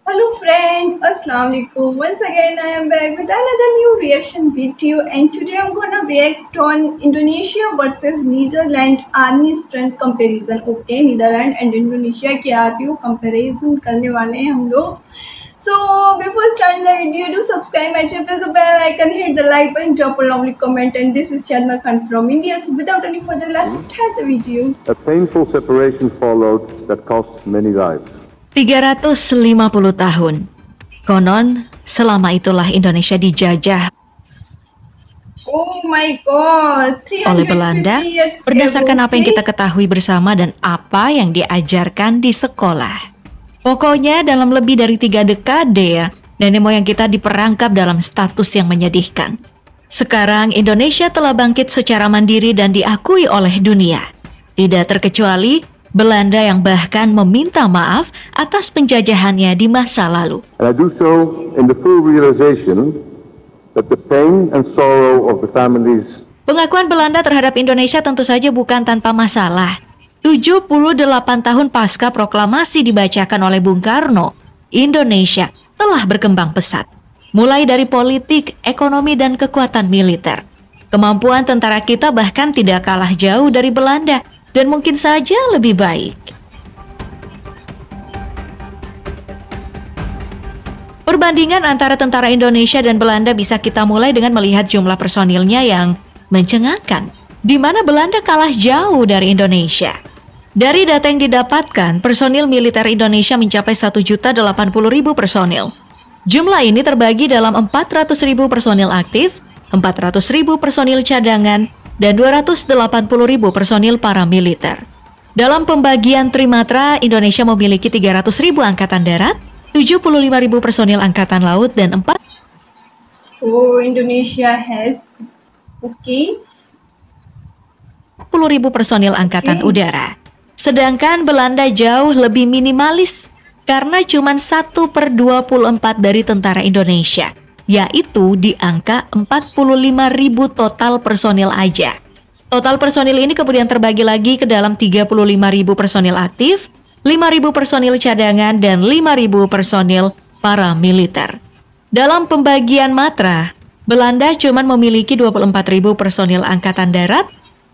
Hello friend, Assalamu alaikum. Once again I am back with another new reaction video, and today I'm gonna react on Indonesia versus Netherlands army strength comparison. Okay, Netherlands and Indonesia की आर्मी को comparison करने वाले हैं हम लोग. So before starting the video, do subscribe my channel, press the bell icon, hit the like button, drop a lovely comment, and this is Sharma Khan from India. So without any further, let's start the video. A painful separation followed that cost many lives. 350 tahun. Konon, selama itulah Indonesia dijajah Oh my god, oleh Belanda 350 years berdasarkan ago, apa yang kita ketahui bersama dan apa yang diajarkan di sekolah. Pokoknya dalam lebih dari 3 dekade ya, nenek moyang kita diperangkap dalam status yang menyedihkan. Sekarang Indonesia telah bangkit secara mandiri dan diakui oleh dunia. Tidak terkecuali Belanda yang bahkan meminta maaf atas penjajahannya di masa lalu. And I do so in the full realization that the pain and sorrow of the families. Pengakuan Belanda terhadap Indonesia tentu saja bukan tanpa masalah. 78 tahun pasca proklamasi dibacakan oleh Bung Karno, Indonesia telah berkembang pesat. Mulai dari politik, ekonomi, dan kekuatan militer. Kemampuan tentara kita bahkan tidak kalah jauh dari Belanda. Dan mungkin saja lebih baik. Perbandingan antara tentara Indonesia dan Belanda bisa kita mulai dengan melihat jumlah personilnya yang mencengangkan, di mana Belanda kalah jauh dari Indonesia. Dari data yang didapatkan, personil militer Indonesia mencapai 1.080.000 personil. Jumlah ini terbagi dalam 400.000 personil aktif, 400.000 personil cadangan, dan 280.000 personil paramiliter. Dalam pembagian trimatra, Indonesia memiliki 300.000 angkatan darat, 75.000 personil angkatan laut, dan 40.000 Indonesia has personil angkatan udara. Sedangkan Belanda jauh lebih minimalis karena cuma 1/24 dari tentara Indonesia, yaitu di angka 45.000 total personil aja. Total personil ini kemudian terbagi lagi ke dalam 35.000 personil aktif, 5.000 personil cadangan, dan 5.000 personil paramiliter. Dalam pembagian matra, Belanda cuma memiliki 24.000 personil angkatan darat,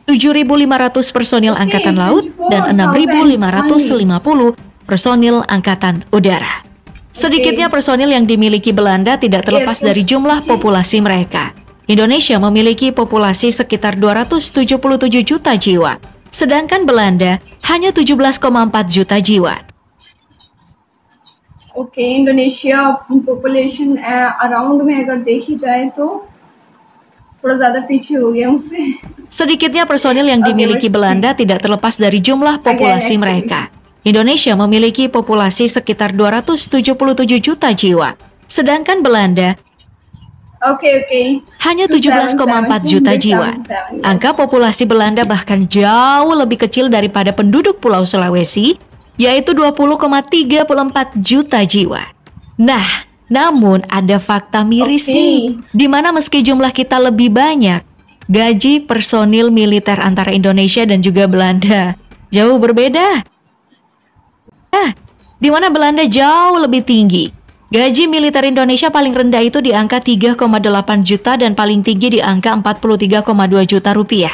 7.500 personil angkatan laut, dan 6.550 personil angkatan udara. Sedikitnya personil yang dimiliki Belanda tidak terlepas dari jumlah populasi mereka. Indonesia memiliki populasi sekitar 277 juta jiwa, sedangkan Belanda hanya 17,4 juta jiwa. Indonesia population around में अगर देखी जाए तो थोड़ा ज़्यादा पीछे हो गया उससे. Sedikitnya personil yang dimiliki Belanda tidak terlepas dari jumlah populasi mereka. Indonesia memiliki populasi sekitar 277 juta jiwa, sedangkan Belanda hanya 17,4 juta jiwa. Angka populasi Belanda bahkan jauh lebih kecil daripada penduduk Pulau Sulawesi, yaitu 20,34 juta jiwa. Nah, namun ada fakta miris nih, di mana meski jumlah kita lebih banyak, gaji personil militer antara Indonesia dan juga Belanda jauh berbeda. Di mana Belanda jauh lebih tinggi. Gaji militer Indonesia paling rendah itu di angka 3,8 juta dan paling tinggi di angka 43,2 juta rupiah.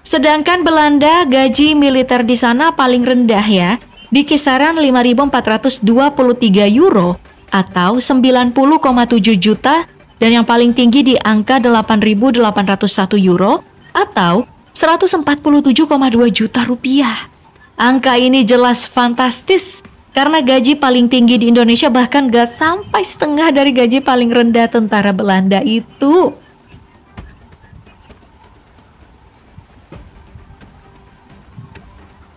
Sedangkan Belanda gaji militer di sana paling rendah ya, di kisaran 5.423 euro atau 90,7 juta, dan yang paling tinggi di angka 8.801 euro atau 147,2 juta rupiah. Angka ini jelas fantastis karena gaji paling tinggi di Indonesia bahkan gak sampai setengah dari gaji paling rendah tentara Belanda itu.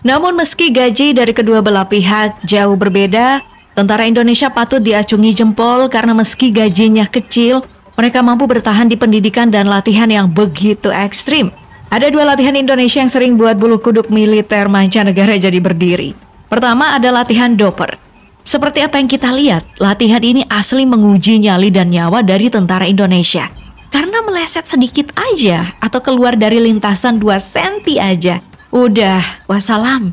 Namun meski gaji dari kedua belah pihak jauh berbeda, tentara Indonesia patut diacungi jempol karena meski gajinya kecil, mereka mampu bertahan di pendidikan dan latihan yang begitu ekstrim. Ada 2 latihan Indonesia yang sering buat bulu kuduk militer mancanegara jadi berdiri. Pertama ada latihan Doper. Seperti apa yang kita lihat, latihan ini asli menguji nyali dan nyawa dari tentara Indonesia. Karena meleset sedikit aja atau keluar dari lintasan 2 senti aja, udah wassalam.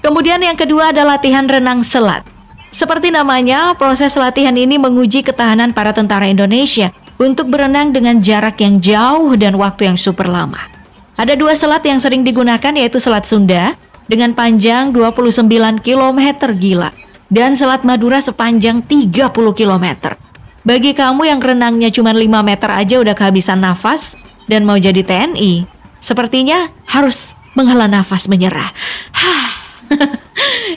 Kemudian yang kedua ada latihan renang selat. Seperti namanya, proses latihan ini menguji ketahanan para tentara Indonesia untuk berenang dengan jarak yang jauh dan waktu yang super lama. Ada 2 selat yang sering digunakan, yaitu Selat Sunda dengan panjang 29 km gila dan Selat Madura sepanjang 30 km. Bagi kamu yang renangnya cuma 5 meter aja udah kehabisan nafas dan mau jadi TNI, sepertinya harus menghela nafas menyerah.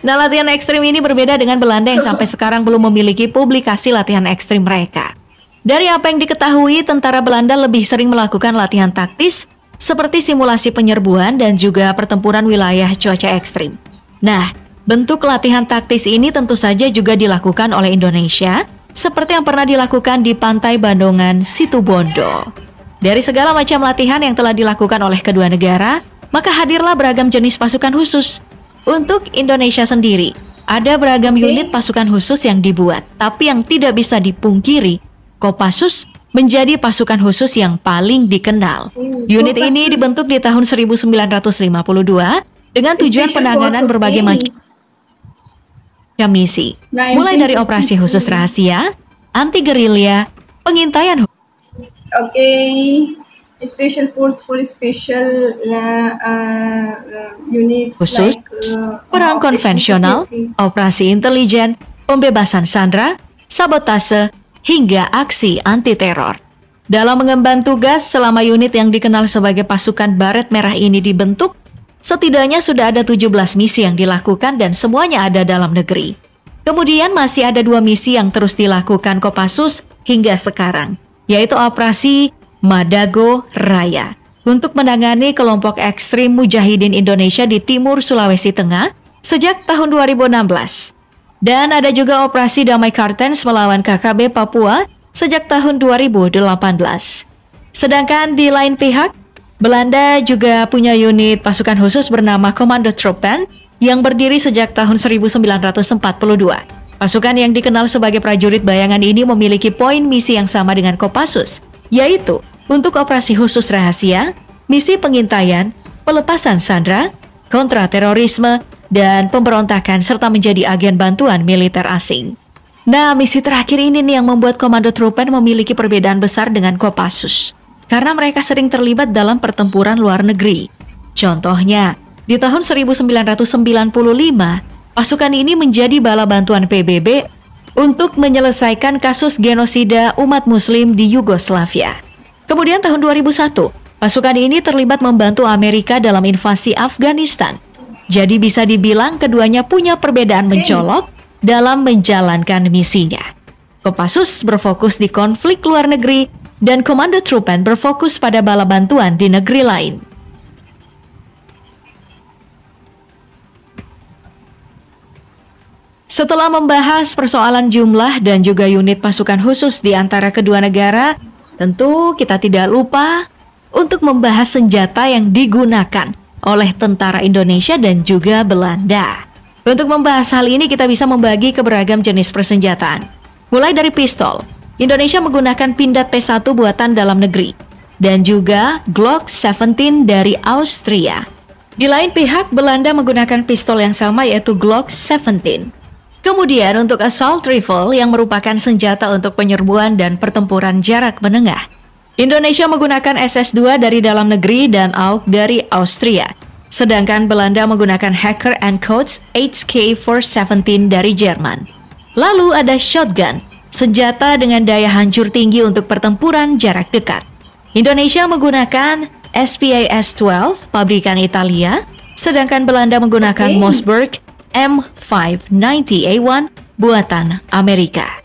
Nah, latihan ekstrim ini berbeda dengan Belanda yang sampai sekarang belum memiliki publikasi latihan ekstrim mereka. Dari apa yang diketahui, tentara Belanda lebih sering melakukan latihan taktis seperti simulasi penyerbuan dan juga pertempuran wilayah cuaca ekstrim. Nah, bentuk latihan taktis ini tentu saja juga dilakukan oleh Indonesia, seperti yang pernah dilakukan di Pantai Bandongan, Situbondo. Dari segala macam latihan yang telah dilakukan oleh kedua negara, maka hadirlah beragam jenis pasukan khusus. Untuk Indonesia sendiri, ada beragam unit pasukan khusus yang dibuat, tapi yang tidak bisa dipungkiri, Kopassus menjadi pasukan khusus yang paling dikenal. Unit ini dibentuk di tahun 1952 dengan tujuan penanganan berbagai macam misi, mulai dari operasi khusus rahasia, anti-gerilya, pengintaian special force for special units khusus, perang konvensional, operasi intelijen, pembebasan sandera, sabotase, hingga aksi anti-teror. Dalam mengemban tugas selama unit yang dikenal sebagai pasukan Baret Merah ini dibentuk, setidaknya sudah ada 17 misi yang dilakukan dan semuanya ada dalam negeri. Kemudian masih ada 2 misi yang terus dilakukan Kopassus hingga sekarang, yaitu operasi Madago Raya untuk menangani kelompok ekstrim Mujahidin Indonesia di timur Sulawesi Tengah sejak tahun 2016. Dan ada juga operasi Damai Kartens melawan KKB Papua sejak tahun 2018. Sedangkan di lain pihak, Belanda juga punya unit pasukan khusus bernama Komando Troepen yang berdiri sejak tahun 1942. Pasukan yang dikenal sebagai prajurit bayangan ini memiliki poin misi yang sama dengan Kopassus, yaitu untuk operasi khusus rahasia, misi pengintaian, pelepasan sandera, kontraterorisme, dan pemberontakan serta menjadi agen bantuan militer asing. Nah, misi terakhir ini nih yang membuat Komando Troepen memiliki perbedaan besar dengan Kopassus, karena mereka sering terlibat dalam pertempuran luar negeri. Contohnya, di tahun 1995, pasukan ini menjadi bala bantuan PBB untuk menyelesaikan kasus genosida umat muslim di Yugoslavia. Kemudian tahun 2001, pasukan ini terlibat membantu Amerika dalam invasi Afghanistan. Jadi bisa dibilang keduanya punya perbedaan mencolok dalam menjalankan misinya. Kopassus berfokus di konflik luar negeri dan Komando Troepen berfokus pada bala bantuan di negeri lain. Setelah membahas persoalan jumlah dan juga unit pasukan khusus di antara kedua negara, tentu kita tidak lupa untuk membahas senjata yang digunakan oleh tentara Indonesia dan juga Belanda. Untuk membahas hal ini kita bisa membagi ke beragam jenis persenjataan. Mulai dari pistol, Indonesia menggunakan Pindad P1 buatan dalam negeri, dan juga Glock 17 dari Austria. Di lain pihak, Belanda menggunakan pistol yang sama yaitu Glock 17. Kemudian untuk assault rifle yang merupakan senjata untuk penyerbuan dan pertempuran jarak menengah, Indonesia menggunakan SS2 dari dalam negeri dan AUK dari Austria. Sedangkan Belanda menggunakan Hecker & Koch HK417 dari Jerman. Lalu ada shotgun, senjata dengan daya hancur tinggi untuk pertempuran jarak dekat. Indonesia menggunakan SPAS-12 pabrikan Italia, sedangkan Belanda menggunakan Mossberg M590A1 buatan Amerika.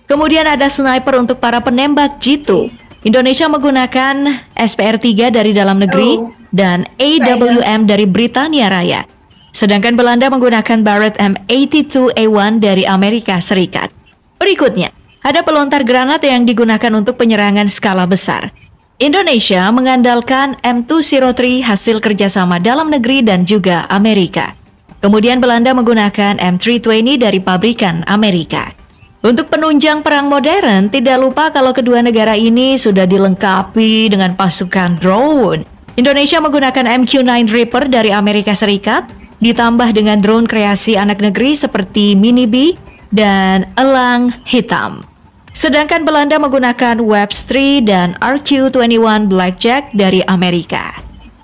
Kemudian ada sniper untuk para penembak jitu. Indonesia menggunakan SPR-3 dari dalam negeri dan AWM dari Britania Raya. Sedangkan Belanda menggunakan Barrett M82A1 dari Amerika Serikat. Berikutnya, ada pelontar granat yang digunakan untuk penyerangan skala besar. Indonesia mengandalkan M203 hasil kerjasama dalam negeri dan juga Amerika. Kemudian Belanda menggunakan M320 dari pabrikan Amerika. Untuk penunjang perang modern, tidak lupa kalau kedua negara ini sudah dilengkapi dengan pasukan drone. Indonesia menggunakan MQ-9 Reaper dari Amerika Serikat, ditambah dengan drone kreasi anak negeri seperti Mini B, dan elang hitam. Sedangkan Belanda menggunakan Webs 3 dan RQ-21 Blackjack dari Amerika.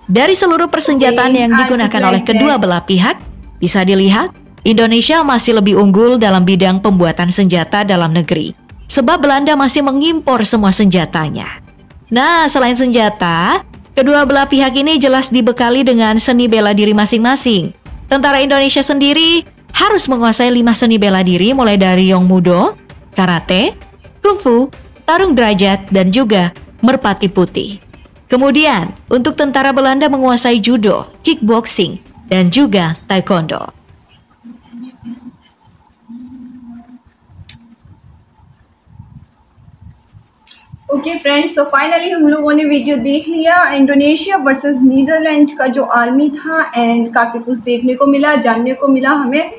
Dari seluruh persenjataan yang digunakan oleh kedua belah pihak, bisa dilihat Indonesia masih lebih unggul dalam bidang pembuatan senjata dalam negeri, sebab Belanda masih mengimpor semua senjatanya. Nah, selain senjata, kedua belah pihak ini jelas dibekali dengan seni bela diri masing-masing. Tentara Indonesia sendiri harus menguasai 5 seni bela diri mulai dari Yong Mudo, Karate, Kungfu, Tarung Derajat, dan juga Merpati Putih. Kemudian, untuk tentara Belanda menguasai Judo, Kickboxing, dan juga Taekwondo. Okay friends, तो फाइनली हम लोगों ने वीडियो देख लिया Indonesia versus Netherlands का जो आर्मी था, एंड काफ़ी कुछ देखने को मिला, जानने को मिला हमें,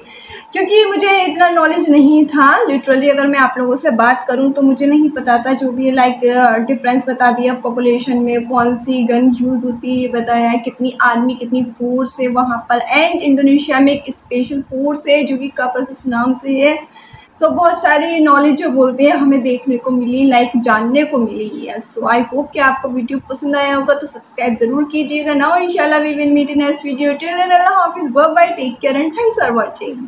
क्योंकि मुझे इतना नॉलेज नहीं था। लिटरली अगर मैं आप लोगों से बात करूं तो मुझे नहीं पता था। जो भी लाइक डिफरेंस बता दिया पॉपुलेशन में, कौन सी गन यूज़ होती है ये बताया, कितनी आर्मी कितनी फोर्स है वहाँ पर, एंड इंडोनेशिया में एक स्पेशल फोर्स है जो कि कापसिस नाम से है। सो बहुत सारी नॉलेज जो बोलते हैं हमें देखने को मिली, लाइक जानने को मिली। यस, सो आई होप कि आपको वीडियो पसंद आया होगा, तो सब्सक्राइब जरूर कीजिएगा। नाउ इंशाल्लाह we will meet in next video. Till then अल्लाह हाफिज़, bye bye, take care and thanks for watching.